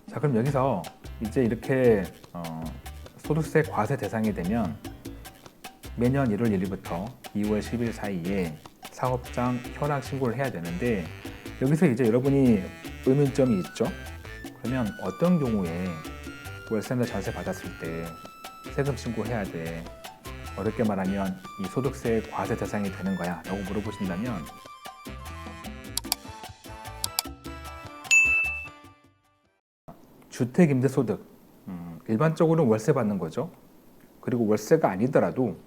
자, 그럼 여기서 이제 이렇게 소득세 과세 대상이 되면 매년 1월 1일부터 2월 10일 사이에 사업장 현황 신고를 해야 되는데, 여기서 이제 여러분이 의문점이 있죠? 그러면 어떤 경우에 월세나 전세 받았을 때 세금 신고해야 돼? 어렵게 말하면 이 소득세 과세 대상이 되는 거야? 라고 물어보신다면, 주택임대소득, 일반적으로는 월세 받는 거죠. 그리고 월세가 아니더라도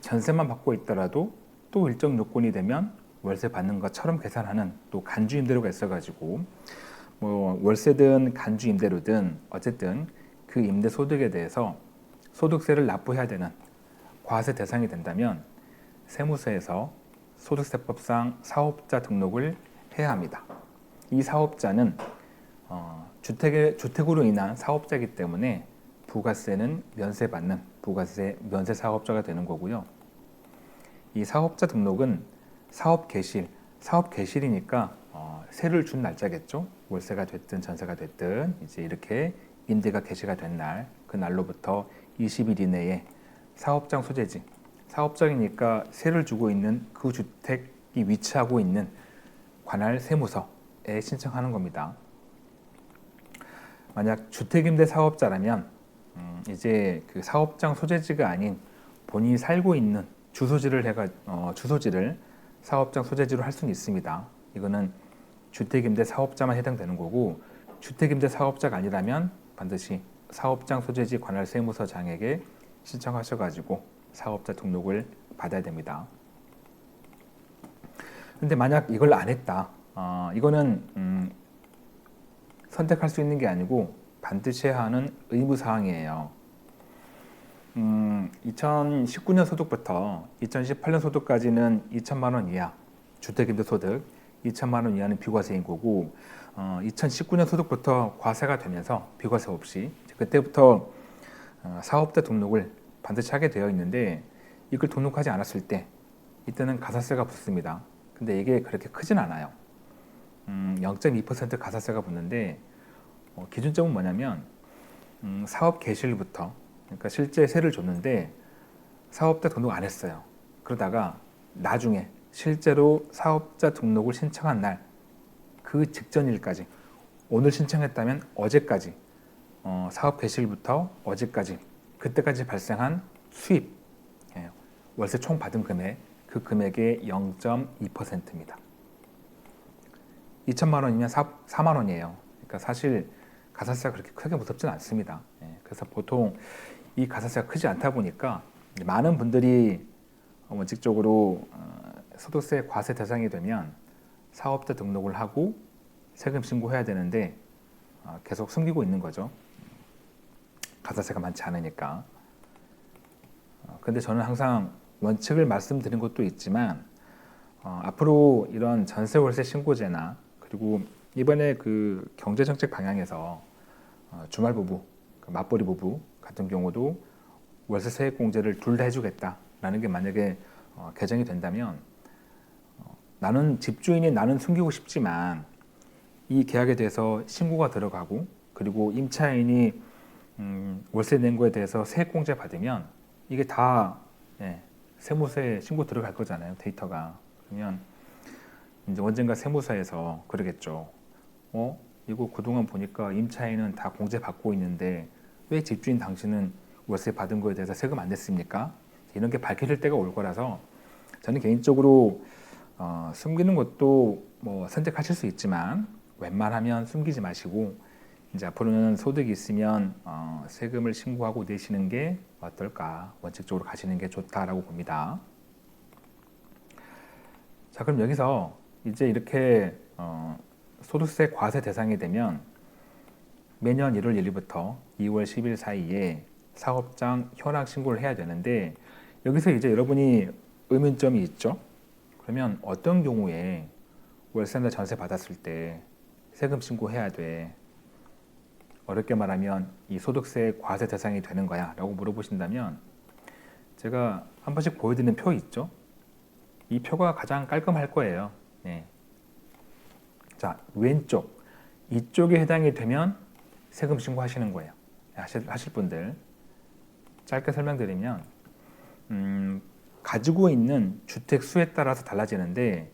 전세만 받고 있더라도 또 일정 요건이 되면 월세 받는 것처럼 계산하는 또 간주임대료가 있어가지고, 뭐 월세든 간주임대료든 어쨌든 그 임대소득에 대해서 소득세를 납부해야 되는 과세 대상이 된다면 세무서에서 소득세법상 사업자 등록을 해야 합니다. 이 사업자는 주택으로 인한 사업자이기 때문에 부가세는 면세받는 부가세 면세 사업자가 되는 거고요. 이 사업자 등록은 사업 개실이니까 세를 준 날짜겠죠. 월세가 됐든 전세가 됐든 이제 이렇게 임대가 개시가 된 날, 그 날로부터 20일 이내에 사업장 소재지, 사업장이니까 세를 주고 있는 그 주택이 위치하고 있는 관할 세무서에 신청하는 겁니다. 만약 주택임대 사업자라면 이제 그 사업장 소재지가 아닌 본인이 살고 있는 주소지를 사업장 소재지로 할 수는 있습니다. 이거는 주택임대 사업자만 해당되는 거고, 주택임대 사업자가 아니라면 반드시 사업장 소재지 관할 세무서장에게 신청하셔가지고 사업자 등록을 받아야 됩니다. 근데 만약 이걸 안 했다, 이거는 선택할 수 있는 게 아니고 반드시 해야 하는 의무사항이에요. 2019년 소득부터 2018년 소득까지는 2천만 원 이하 주택임대 소득, 2천만 원 이하는 비과세인 거고, 2019년 소득부터 과세가 되면서 비과세 없이 그때부터 사업자 등록을 반드시 하게 되어 있는데, 이걸 등록하지 않았을 때 이때는 가산세가 붙습니다. 근데 이게 그렇게 크진 않아요. 0.2% 가산세가 붙는데, 기준점은 뭐냐면 사업 개시일부터, 그러니까 실제 세를 줬는데 사업자 등록 안 했어요. 그러다가 나중에 실제로 사업자 등록을 신청한 날 그 직전일까지, 오늘 신청했다면 어제까지, 사업 개시일부터 어제까지, 그때까지 발생한 수입, 월세 총 받은 금액, 그 금액의 0.2%입니다. 2천만 원이면 4만 원이에요. 그러니까 사실 가산세가 그렇게 크게 무섭진 않습니다. 그래서 보통 이 가산세가 크지 않다 보니까 많은 분들이 원칙적으로 소득세 과세 대상이 되면 사업자 등록을 하고 세금 신고해야 되는데 계속 숨기고 있는 거죠. 가산세가 많지 않으니까. 근데 저는 항상 원칙을 말씀드린 것도 있지만, 앞으로 이런 전세 월세 신고제나, 그리고 이번에 그 경제정책 방향에서 주말 부부, 맞벌이 부부 같은 경우도 월세 세액공제를 둘 다 해주겠다라는 게 만약에 개정이 된다면, 나는 집주인이 나는 숨기고 싶지만 이 계약에 대해서 신고가 들어가고, 그리고 임차인이 월세 낸 거에 대해서 세액공제 받으면 이게 다 세무서에 신고 들어갈 거잖아요, 데이터가. 그러면 이제 언젠가 세무서에서 그러겠죠. 이거 그동안 보니까 임차인은 다 공제 받고 있는데 왜 집주인 당신은 월세 받은 거에 대해서 세금 안 냈습니까? 이런 게 밝혀질 때가 올 거라서, 저는 개인적으로 숨기는 것도 뭐 선택하실 수 있지만 웬만하면 숨기지 마시고, 이제 앞으로는 소득이 있으면 세금을 신고하고 내시는 게 어떨까, 원칙적으로 가시는 게 좋다라고 봅니다. 자, 그럼 여기서 이제 이렇게 소득세 과세 대상이 되면 매년 1월 1일부터 2월 10일 사이에 사업장 현황 신고를 해야 되는데, 여기서 이제 여러분이 의문점이 있죠? 그러면 어떤 경우에 월세나 전세 받았을 때 세금 신고해야 돼? 어렵게 말하면 이 소득세 과세 대상이 되는 거야? 라고 물어보신다면, 제가 한 번씩 보여드리는 표 있죠? 이 표가 가장 깔끔할 거예요. 자, 왼쪽 이쪽에 해당이 되면 세금 신고하시는 거예요. 하실 분들 짧게 설명드리면 가지고 있는 주택 수에 따라서 달라지는데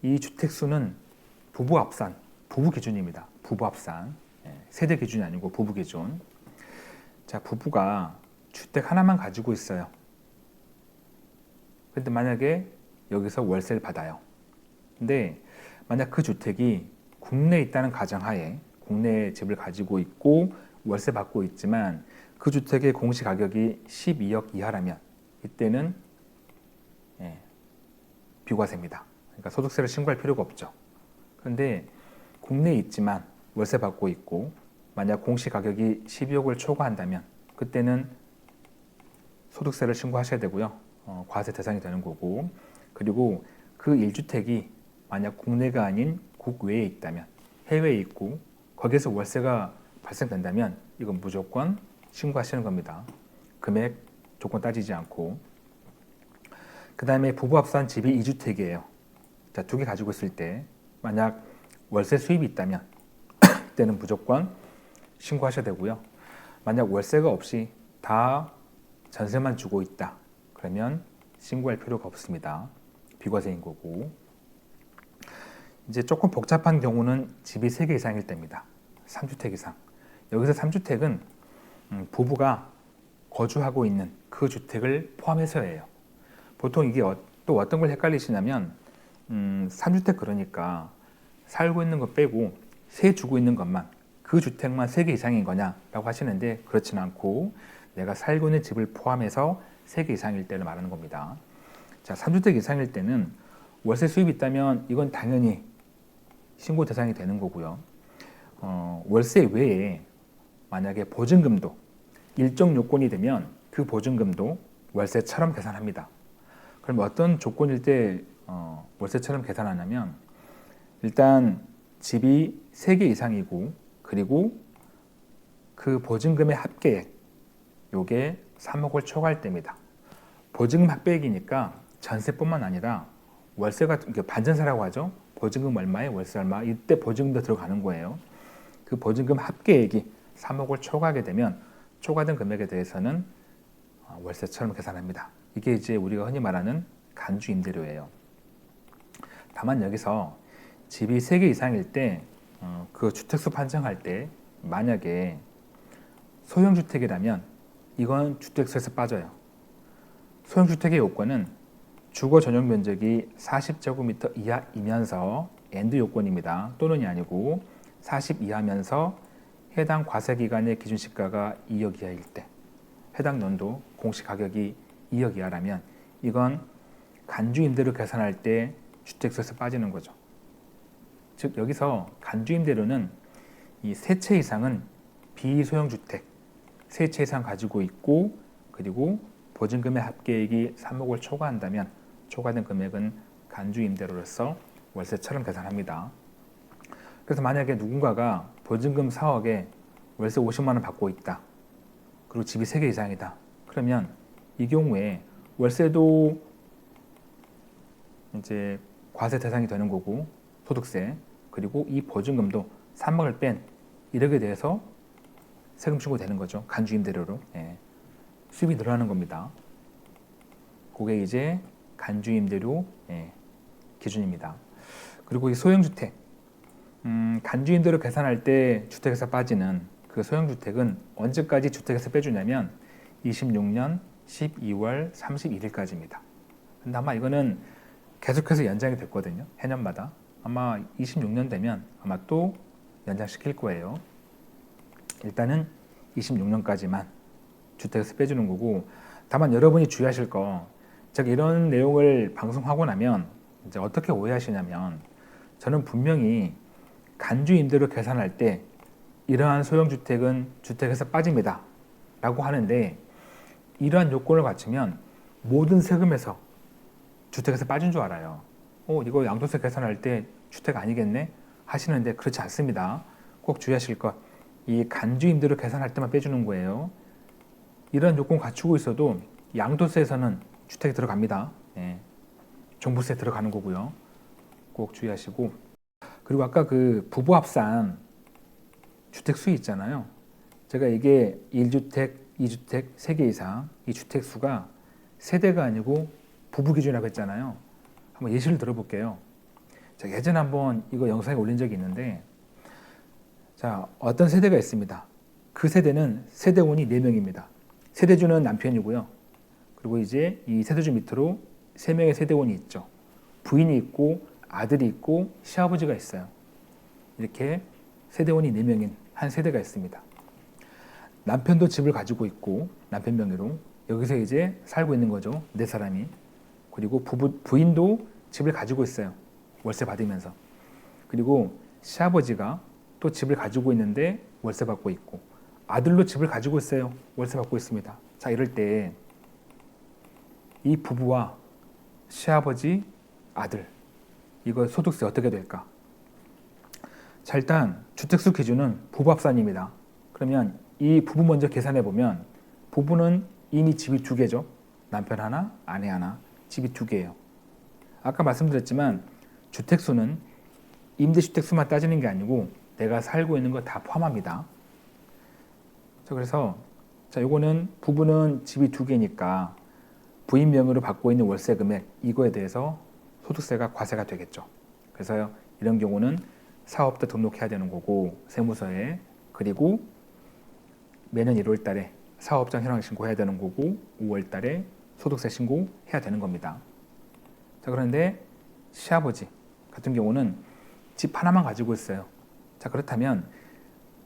이 주택 수는 부부 합산, 부부 기준입니다. 부부 합산, 세대 기준이 아니고 부부 기준. 자, 부부가 주택 하나만 가지고 있어요. 근데 만약에 여기서 월세를 받아요. 근데 만약 그 주택이 국내에 있다는 가정하에 국내에 집을 가지고 있고 월세 받고 있지만 그 주택의 공시 가격이 12억 이하라면 이때는 비과세입니다. 그러니까 소득세를 신고할 필요가 없죠. 그런데 국내에 있지만 월세 받고 있고 만약 공시 가격이 12억을 초과한다면 그때는 소득세를 신고하셔야 되고요. 과세 대상이 되는 거고, 그리고 그 1주택이 만약 국내가 아닌 국외에 있다면, 해외에 있고 거기에서 월세가 발생된다면 이건 무조건 신고하시는 겁니다. 금액 조건 따지지 않고. 그 다음에 부부 합산 집이 2주택이에요. 자, 2개 가지고 있을 때 만약 월세 수입이 있다면 그때는 무조건 신고하셔야 되고요. 만약 월세가 없이 다 전세만 주고 있다 그러면 신고할 필요가 없습니다. 비과세인 거고. 이제 조금 복잡한 경우는 집이 3개 이상일 때입니다. 3주택 이상. 여기서 3주택은 부부가 거주하고 있는 그 주택을 포함해서예요. 보통 이게 또 어떤 걸 헷갈리시냐면 3주택 그러니까 살고 있는 거 빼고 세 주고 있는 것만 그 주택만 3개 이상인 거냐라고 하시는데 그렇진 않고 내가 살고 있는 집을 포함해서 3개 이상일 때를 말하는 겁니다. 자, 3주택 이상일 때는 월세 수입이 있다면 이건 당연히 신고 대상이 되는 거고요. 월세 외에 만약에 보증금도 일정 요건이 되면 그 보증금도 월세처럼 계산합니다. 그럼 어떤 조건일 때 월세처럼 계산하냐면 일단 집이 3개 이상이고 그리고 그 보증금의 합계액 요게 3억을 초과할 때입니다. 보증금 합계액이니까 전세뿐만 아니라 월세가 반전세라고 하죠. 보증금 얼마에 월세 얼마 이때 보증금도 들어가는 거예요. 그 보증금 합계액이 3억을 초과하게 되면 초과된 금액에 대해서는 월세처럼 계산합니다. 이게 이제 우리가 흔히 말하는 간주 임대료예요. 다만 여기서 집이 3개 이상일 때 그 주택수 판정할 때 만약에 소형주택이라면 이건 주택수에서 빠져요. 소형주택의 요건은 주거 전용 면적이 40제곱미터 이하이면서 AND 요건입니다. 또는이 아니고 40 이하면서 해당 과세기간의 기준시가가 2억 이하일 때 해당 연도 공시가격이 2억 이하라면 이건 간주임대료 계산할 때 주택수에서 빠지는 거죠. 즉 여기서 간주임대료는 이 3채 이상은 비소형주택 3채 이상 가지고 있고 그리고 보증금의 합계액이 3억을 초과한다면 초과된 금액은 간주임대료로서 월세처럼 계산합니다. 그래서 만약에 누군가가 보증금 4억에 월세 50만 원 받고 있다. 그리고 집이 3개 이상이다. 그러면 이 경우에 월세도 이제 과세 대상이 되는 거고 소득세 그리고 이 보증금도 3억을 뺀 이력에 대해서 세금 신고되는 거죠. 간주임대료로. 수입이 늘어나는 겁니다. 그게 이제 간주임대료 기준입니다. 그리고 이 소형주택 간주임대료 계산할 때 주택에서 빠지는 그 소형주택은 언제까지 주택에서 빼주냐면 26년 12월 31일까지입니다. 근데 아마 이거는 계속해서 연장이 됐거든요. 해년마다. 아마 26년 되면 아마 또 연장시킬 거예요. 일단은 26년까지만 주택에서 빼주는 거고, 다만 여러분이 주의하실 거, 즉 이런 내용을 방송하고 나면 이제 어떻게 오해하시냐면 저는 분명히 간주 임대료 계산할 때 이러한 소형주택은 주택에서 빠집니다 라고 하는데 이러한 요건을 갖추면 모든 세금에서 주택에서 빠진 줄 알아요. 이거 양도세 계산할 때 주택 아니겠네 하시는데 그렇지 않습니다. 꼭 주의하실 것, 이 간주 임대료 계산할 때만 빼주는 거예요. 이런 요건 갖추고 있어도 양도세에서는 주택이 들어갑니다. 종부세 들어가는 거고요. 꼭 주의하시고, 그리고 아까 그 부부 합산 주택 수익 있잖아요. 제가 이게 1주택, 2주택, 3개 이상 이 주택 수가 세대가 아니고 부부 기준이라고 했잖아요. 한번 예시를 들어볼게요. 제가 예전에 한번 이거 영상에 올린 적이 있는데, 자, 어떤 세대가 있습니다. 그 세대는 세대원이 4명입니다. 세대주는 남편이고요. 그리고 이제 이 세대주 밑으로 3명의 세대원이 있죠. 부인이 있고 아들이 있고 시아버지가 있어요. 이렇게 세대원이 4명인 한 세대가 있습니다. 남편도 집을 가지고 있고 남편 명의로 여기서 이제 살고 있는 거죠. 4사람이. 그리고 부인도 집을 가지고 있어요. 월세 받으면서. 그리고 시아버지가 또 집을 가지고 있는데 월세 받고 있고, 아들도 집을 가지고 있어요. 월세 받고 있습니다. 자, 이럴 때 이 부부와 시아버지, 아들, 이거 소득세 어떻게 될까? 자, 일단 주택수 기준은 부부 합산입니다. 그러면 이 부부 먼저 계산해 보면, 부부는 이미 집이 2개죠. 남편 하나, 아내 하나, 집이 2개예요. 아까 말씀드렸지만 주택수는 임대주택수만 따지는 게 아니고 내가 살고 있는 거 다 포함합니다. 자, 그래서 요거는 부부는 집이 2개니까 부인 명의로 받고 있는 월세 금액, 이거에 대해서 소득세가 과세가 되겠죠. 그래서 이런 경우는 사업자 등록해야 되는 거고, 세무서에. 그리고 매년 1월 달에 사업장 현황 신고해야 되는 거고, 5월 달에 소득세 신고해야 되는 겁니다. 자, 그런데 시아버지 같은 경우는 집 하나만 가지고 있어요. 자, 그렇다면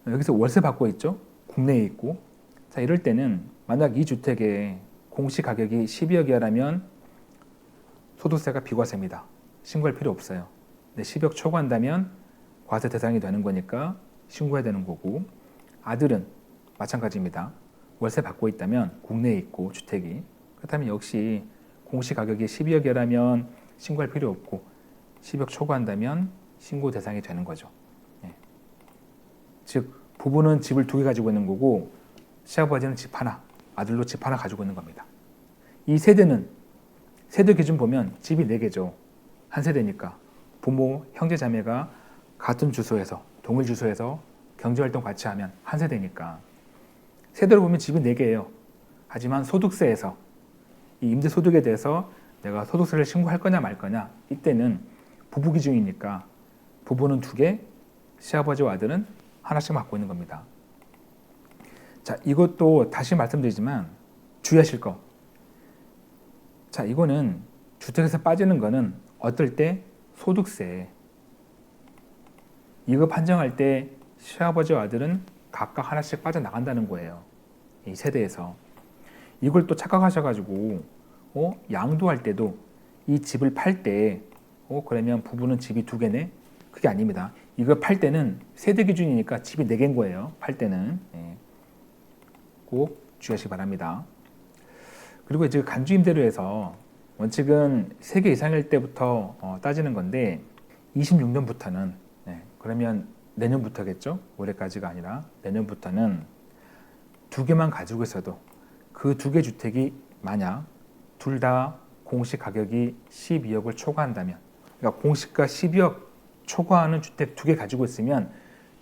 여기서 월세 받고 있죠. 국내에 있고. 자, 이럴 때는 만약 이 주택의 공시 가격이 12억이라면 소득세가 비과세입니다. 신고할 필요 없어요. 근데 10억 초과한다면 과세 대상이 되는 거니까 신고해야 되는 거고, 아들은 마찬가지입니다. 월세 받고 있다면 국내에 있고 주택이, 그렇다면 역시 공시 가격이 12억이라면 신고할 필요 없고 10억 초과한다면 신고 대상이 되는 거죠. 예. 즉 부부는 집을 2개 가지고 있는 거고, 시아버지는 집 하나, 아들도 집 하나 가지고 있는 겁니다. 이 세대는 세대 기준 보면 집이 4개죠. 한 세대니까 부모, 형제, 자매가 같은 주소에서, 동일 주소에서 경제활동 같이 하면 한 세대니까 세대로 보면 집이 4개예요. 하지만 소득세에서 이 임대소득에 대해서 내가 소득세를 신고할 거냐 말 거냐, 이때는 부부 기준이니까 부부는 2개, 시아버지와 아들은 하나씩 맡고 있는 겁니다. 자, 이것도 다시 말씀드리지만 주의하실 거. 자, 이거는 주택에서 빠지는 거는 어떨 때? 소득세. 이거 판정할 때 시아버지와 아들은 각각 하나씩 빠져나간다는 거예요. 이 세대에서. 이걸 또 착각하셔가지고 양도할 때도 이 집을 팔 때 그러면 부부는 집이 2개네? 그게 아닙니다. 이거 팔 때는 세대 기준이니까 집이 4개인 거예요. 팔 때는. 꼭 주의하시기 바랍니다. 그리고 이제 간주임대료에서 원칙은 3개 이상일 때부터 따지는 건데, 26년부터는 그러면 내년부터겠죠? 올해까지가 아니라 내년부터는 2개만 가지고 있어도 그 2개 주택이 만약 둘 다 공시 가격이 12억을 초과한다면, 그러니까 공시가 12억 초과하는 주택 2개 가지고 있으면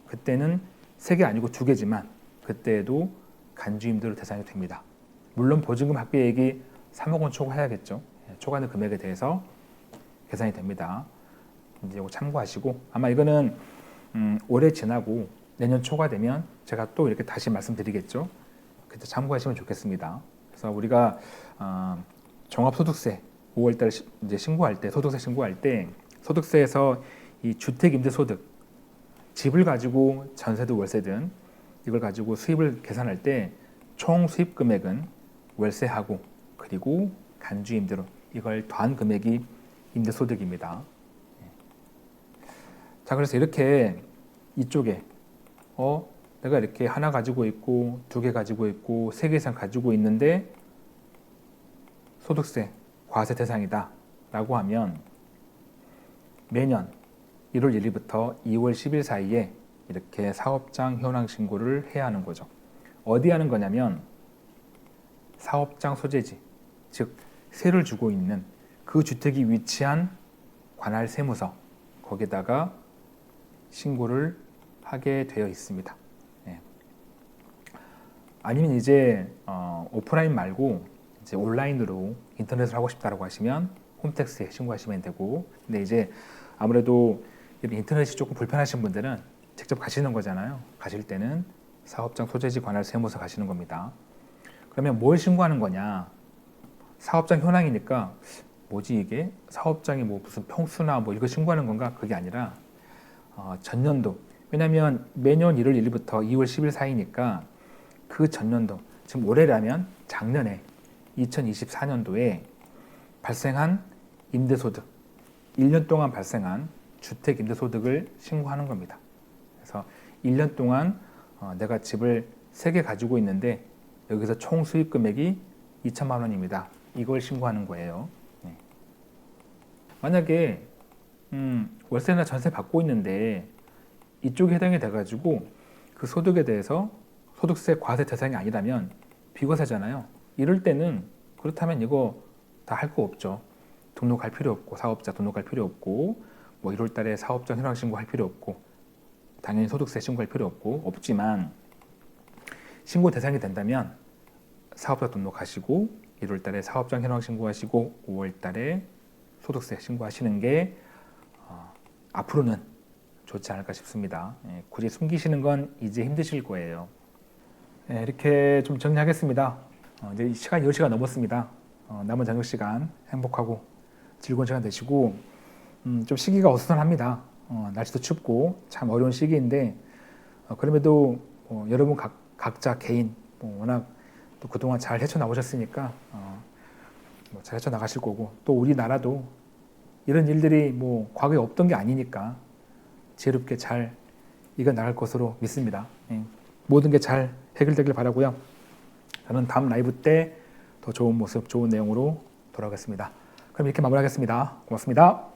그때는 3개 아니고 2개지만 그때도 간주임대료 대상이 됩니다. 물론 보증금 합계액이 3억 원 초과해야겠죠. 초과하는 금액에 대해서 계산이 됩니다. 이제 이거 참고하시고, 아마 이거는 올해 지나고 내년 초과되면 제가 또 이렇게 다시 말씀드리겠죠. 그때 참고하시면 좋겠습니다. 그래서 우리가 종합소득세 5월달 이제 신고할 때, 소득세 신고할 때 소득세에서 이 주택임대소득, 집을 가지고 전세든 월세든 이걸 가지고 수입을 계산할 때 총 수입 금액은 월세하고 그리고 간주임대료, 이걸 더한 금액이 임대소득입니다. 자, 그래서 이렇게 이쪽에 내가 이렇게 하나 가지고 있고 2개 가지고 있고 3개 이상 가지고 있는데 소득세 과세 대상이다 라고 하면 매년 1월 1일부터 2월 10일 사이에 이렇게 사업장 현황 신고를 해야 하는 거죠. 어디 하는 거냐면 사업장 소재지, 즉 세를 주고 있는 그 주택이 위치한 관할 세무서, 거기다가 신고를 하게 되어 있습니다. 아니면 이제 오프라인 말고 이제 온라인으로 인터넷을 하고 싶다라고 하시면 홈택스에 신고하시면 되고, 근데 이제 아무래도 이런 인터넷이 조금 불편하신 분들은 직접 가시는 거잖아요. 가실 때는 사업장 소재지 관할 세무서 가시는 겁니다. 그러면 뭘 신고하는 거냐? 사업장 현황이니까 뭐지 이게? 사업장이 뭐 무슨 평수나 뭐 이거 신고하는 건가? 그게 아니라 전년도. 왜냐하면 매년 1월 1일부터 2월 10일 사이니까 그 전년도, 지금 올해라면 작년에 2024년도에 발생한 임대소득, 1년 동안 발생한 주택 임대소득을 신고하는 겁니다. 그래서 1년 동안 내가 집을 3개 가지고 있는데 여기서 총 수익 금액이 2천만 원입니다. 이걸 신고하는 거예요. 네. 만약에 월세나 전세 받고 있는데 이쪽에 해당이 돼가지고 그 소득에 대해서 소득세 과세 대상이 아니라면 비과세잖아요. 이럴 때는 그렇다면 이거 다 할 거 없죠. 등록할 필요 없고, 사업자 등록할 필요 없고, 뭐 1월 달에 사업장 현황 신고할 필요 없고, 당연히 소득세 신고할 필요 없지만 신고 대상이 된다면 사업자 등록하시고 1월 달에 사업장 현황 신고하시고 5월 달에 소득세 신고하시는 게 앞으로는 좋지 않을까 싶습니다. 굳이 숨기시는 건 이제 힘드실 거예요. 이렇게 좀 정리하겠습니다. 이제 시간이 10시가 넘었습니다. 남은 저녁 시간 행복하고 즐거운 시간 되시고, 좀 시기가 어수선합니다. 날씨도 춥고 참 어려운 시기인데, 그럼에도 여러분 각자 개인 워낙 또 그동안 잘 헤쳐나오셨으니까 잘 헤쳐나가실 거고, 또 우리나라도 이런 일들이 뭐 과거에 없던 게 아니니까 지혜롭게 잘 이겨나갈 것으로 믿습니다. 모든 게 잘 해결되길 바라고요. 저는 다음 라이브 때 더 좋은 모습, 좋은 내용으로 돌아오겠습니다. 그럼 이렇게 마무리하겠습니다. 고맙습니다.